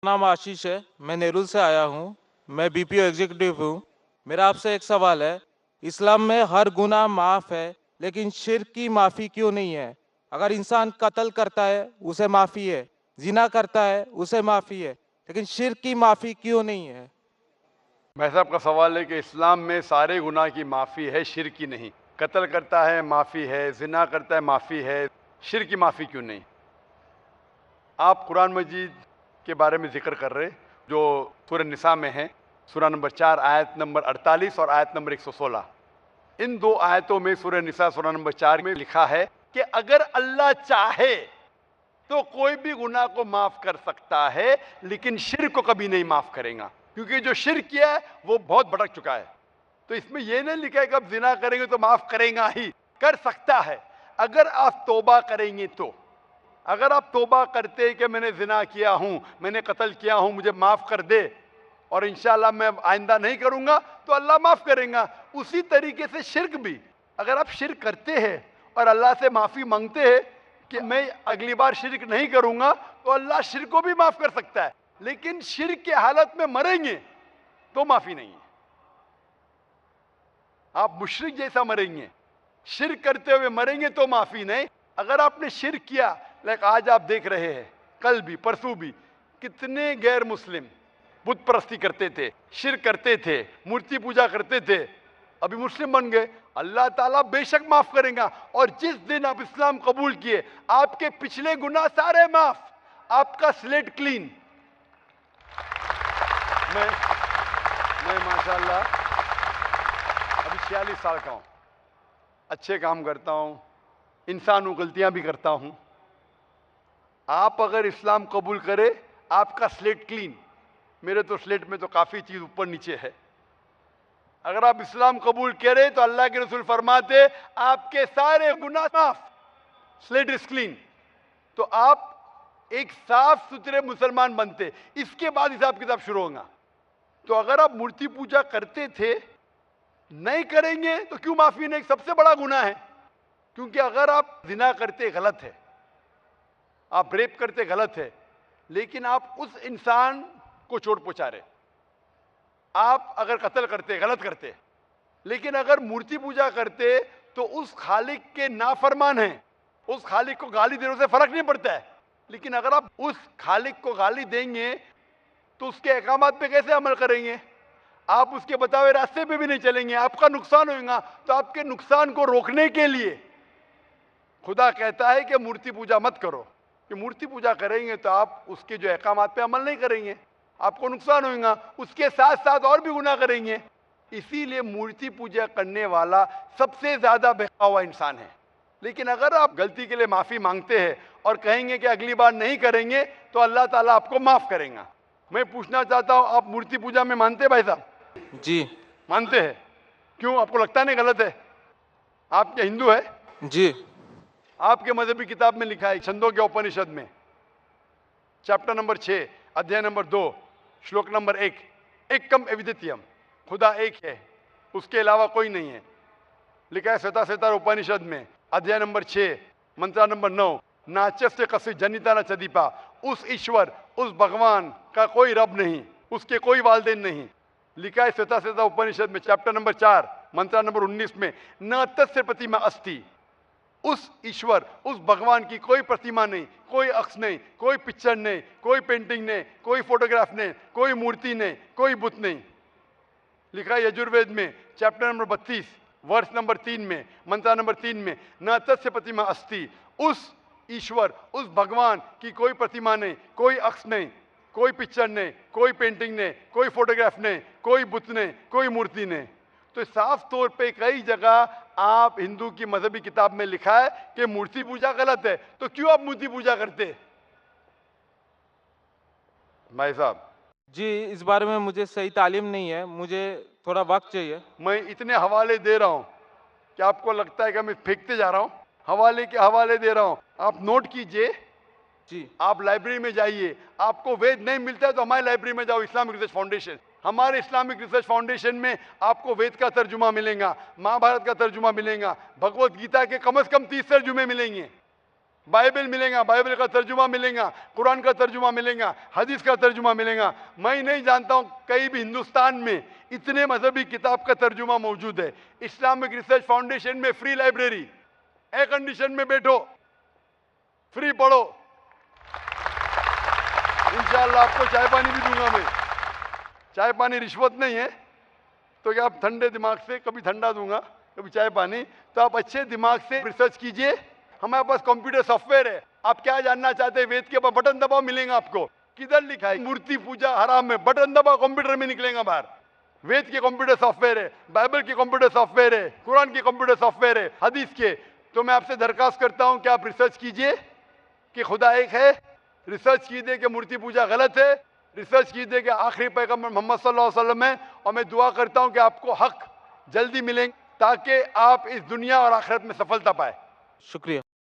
नाम आशीष है। मैं नेरुल से आया हूँ। मैं बीपीओ एग्जीक्यूटिव हूँ। मेरा आपसे एक सवाल है। इस्लाम में हर गुनाह माफ है, लेकिन शिर्क की माफी क्यों नहीं है? अगर इंसान कत्ल करता है उसे माफी है, जिना करता है उसे माफी है, लेकिन शिर्क की माफी क्यों नहीं है? भाई साहब का सवाल है कि इस्लाम में सारे गुनाह की माफ़ी है, शिर्क की नहीं। कत्ल करता है माफ़ी है, जिना करता है माफ़ी है, शिर्क की माफ़ी क्यों नहीं? आप कुरान मजीद के बारे में जिक्र कर रहे जो सूरह निसा में है, सूरह नंबर 4 आयत नंबर 48 और आयत नंबर 116। इन दो आयतों में सूरह निसा सूरह नंबर 4 में लिखा है कि अगर अल्लाह चाहे तो कोई भी गुनाह को माफ कर सकता है, लेकिन शिर्क को कभी नहीं माफ करेगा, क्योंकि जो शिर्क किया है वो बहुत भटक चुका है। तो इसमें यह नहीं लिखा है कि अब जिना करेंगे तो माफ करेगा ही, कर सकता है अगर आप तौबा करेंगे तो। अगर आप तौबा करते कि मैंने जिना किया हूं, मैंने कत्ल किया हूं, मुझे माफ कर दे और इंशाल्लाह मैं आइंदा नहीं करूंगा, तो अल्लाह माफ करेगा। उसी तरीके से शिर्क भी, अगर आप शिर्क करते हैं और अल्लाह से माफी मांगते हैं कि मैं अगली बार शिर्क नहीं करूंगा, तो अल्लाह शिर्क को भी माफ कर सकता है। लेकिन शिर्क की हालत में मरेंगे तो माफी नहीं है। आप मुशरिक जैसा मरेंगे, शिर्क करते हुए मरेंगे तो माफी नहीं। अगर आपने शिर्क किया, लाइक आज आप देख रहे हैं, कल भी परसों भी कितने गैर मुस्लिम बुत परस्ती करते थे, शिर्क करते थे, मूर्ति पूजा करते थे, अभी मुस्लिम बन गए। अल्लाह ताला बेशक माफ करेगा। और जिस दिन आप इस्लाम कबूल किए, आपके पिछले गुनाह सारे माफ, आपका स्लेट क्लीन। मैं माशाल्लाह अभी 46 साल का हूं, अच्छे काम करता हूं, इंसान हूं, गलतियां भी करता हूं। आप अगर इस्लाम कबूल करें, आपका स्लेट क्लीन। मेरे तो स्लेट में तो काफी चीज ऊपर नीचे है। अगर आप इस्लाम कबूल करें तो अल्लाह के रसूल फरमाते आपके सारे गुनाह माफ, स्लेट इज क्लीन। तो आप एक साफ सुथरे मुसलमान बनते, इसके बाद हिसाब किताब शुरू होगा। तो अगर आप मूर्ति पूजा करते थे, नहीं करेंगे तो क्यों माफी नहीं? सबसे बड़ा गुनाह है। क्योंकि अगर आप जिना करते गलत है, आप रेप करते गलत है, लेकिन आप उस इंसान को चोट पहुंचा रहे। आप अगर कत्ल करते गलत करते, लेकिन अगर मूर्ति पूजा करते तो उस खालिक के नाफरमान हैं, उस खालिक को गाली देने से फर्क नहीं पड़ता है। लेकिन अगर आप उस खालिक को गाली देंगे तो उसके अहकामात पे कैसे अमल करेंगे? आप उसके बताए रास्ते पे भी नहीं चलेंगे, आपका नुकसान होगा। तो आपके नुकसान को रोकने के लिए खुदा कहता है कि मूर्ति पूजा मत करो, कि मूर्ति पूजा करेंगे तो आप उसके जो अहकामात पे अमल नहीं करेंगे, आपको नुकसान होगा, उसके साथ साथ और भी गुनाह करेंगे। इसीलिए मूर्ति पूजा करने वाला सबसे ज्यादा बहका हुआ इंसान है। लेकिन अगर आप गलती के लिए माफी मांगते हैं और कहेंगे कि अगली बार नहीं करेंगे, तो अल्लाह ताला आपको माफ करेगा। मैं पूछना चाहता हूं, आप मूर्ति पूजा में मानते हैं भाई साहब? जी। मानते हैं? क्यों, आपको लगता नहीं गलत है? आप क्या हिंदू है? जी। आपके मजहबी किताब में लिखा है, छंदों के उपनिषद में चैप्टर नंबर 6 अध्याय नंबर 2 श्लोक नंबर 1, एकम अद्वितीयम, खुदा एक है, उसके अलावा कोई नहीं है। लिखा है श्वेता श्वेता उपनिषद में अध्याय नंबर 6 मंत्र नंबर 9, नाचस्य कसी जनिता न चदीपा, उस ईश्वर, उस भगवान का कोई रब नहीं, उसके कोई वालदेन नहीं। लिखा है श्वेता श्वेता उपनिषद में चैप्टर नंबर 4 मंत्र नंबर 19 में, न तस्य प्रतिमा अस्ति, उस ईश्वर, उस भगवान की कोई प्रतिमा नहीं, कोई अक्ष नहीं, कोई पिक्चर नहीं, कोई पेंटिंग नहीं, कोई फोटोग्राफ नहीं, कोई मूर्ति नहीं, कोई बुत नहीं। लिखा है यजुर्वेद में चैप्टर नंबर 32 वर्ष नंबर 3 में मंत्र नंबर 3 में, न तस्य प्रतिमा अस्ति, उस ईश्वर, उस भगवान की कोई प्रतिमा नहीं, कोई अक्ष नहीं, कोई पिक्चर नहीं, कोई पेंटिंग नहीं, कोई फोटोग्राफ नहीं, कोई बुत नहीं, कोई मूर्ति नहीं। तो साफ तौर पे कई जगह आप हिंदू की मजहबी किताब में लिखा है कि मूर्ति पूजा गलत है। तो क्यों आप मूर्ति पूजा करते भाई साहब? जी, इस बारे में मुझे सही तालीम नहीं है, मुझे थोड़ा वक्त चाहिए। मैं इतने हवाले दे रहा हूं कि आपको लगता है कि मैं फेंकते जा रहा हूं। हवाले के हवाले दे रहा हूं, आप नोट कीजिए। जी। आप लाइब्रेरी में जाइए, आपको वेद नहीं मिलता है तो हमारी लाइब्रेरी में जाओ, इस्लामिक रिसर्च फाउंडेशन। हमारे इस्लामिक रिसर्च फाउंडेशन में आपको वेद का तर्जुमा मिलेगा, महाभारत का तर्जुमा मिलेगा, भगवत गीता के कम से कम 30 तर्जुमे मिलेंगे। बाइबल मिलेगा, बाइबल का तर्जुमा मिलेगा, कुरान का तर्जुमा मिलेगा, हदीस का तर्जुमा मिलेगा। मैं नहीं जानता हूं कहीं भी हिंदुस्तान में इतने मजहबी किताब का तर्जुमा मौजूद है। इस्लामिक रिसर्च फाउंडेशन में फ्री लाइब्रेरी, एयर कंडीशन में बैठो, फ्री पढ़ो। इंशाअल्लाह आपको चाय पानी भी दूंगा मैं। चाय पानी रिश्वत नहीं है, तो क्या आप ठंडे दिमाग से, कभी ठंडा दूंगा कभी चाय पानी, तो आप अच्छे दिमाग से रिसर्च कीजिए। हमारे पास कंप्यूटर सॉफ्टवेयर है। आप क्या जानना चाहते हैं वेद के ऊपर, बटन दबाओ मिलेगा आपको। किधर लिखा है मूर्ति पूजा हराम है, बटन दबाओ कंप्यूटर में निकलेगा बाहर। वेद के कंप्यूटर सॉफ्टवेयर है, बाइबल के कंप्यूटर सॉफ्टवेयर है, कुरान के कंप्यूटर सॉफ्टवेयर है, हदीस के। तो मैं आपसे दरखास्त करता हूं कि आप रिसर्च कीजिए कि खुदा एक है, रिसर्च कीजिए कि मूर्ति पूजा गलत है, रिसर्च कीजिए कि आखिरी पैगंबर मोहम्मद सल्लल्लाहु अलैहि वसल्लम है। और मैं दुआ करता हूं कि आपको हक जल्दी मिलेंगे ताकि आप इस दुनिया और आखिरत में सफलता पाए। शुक्रिया।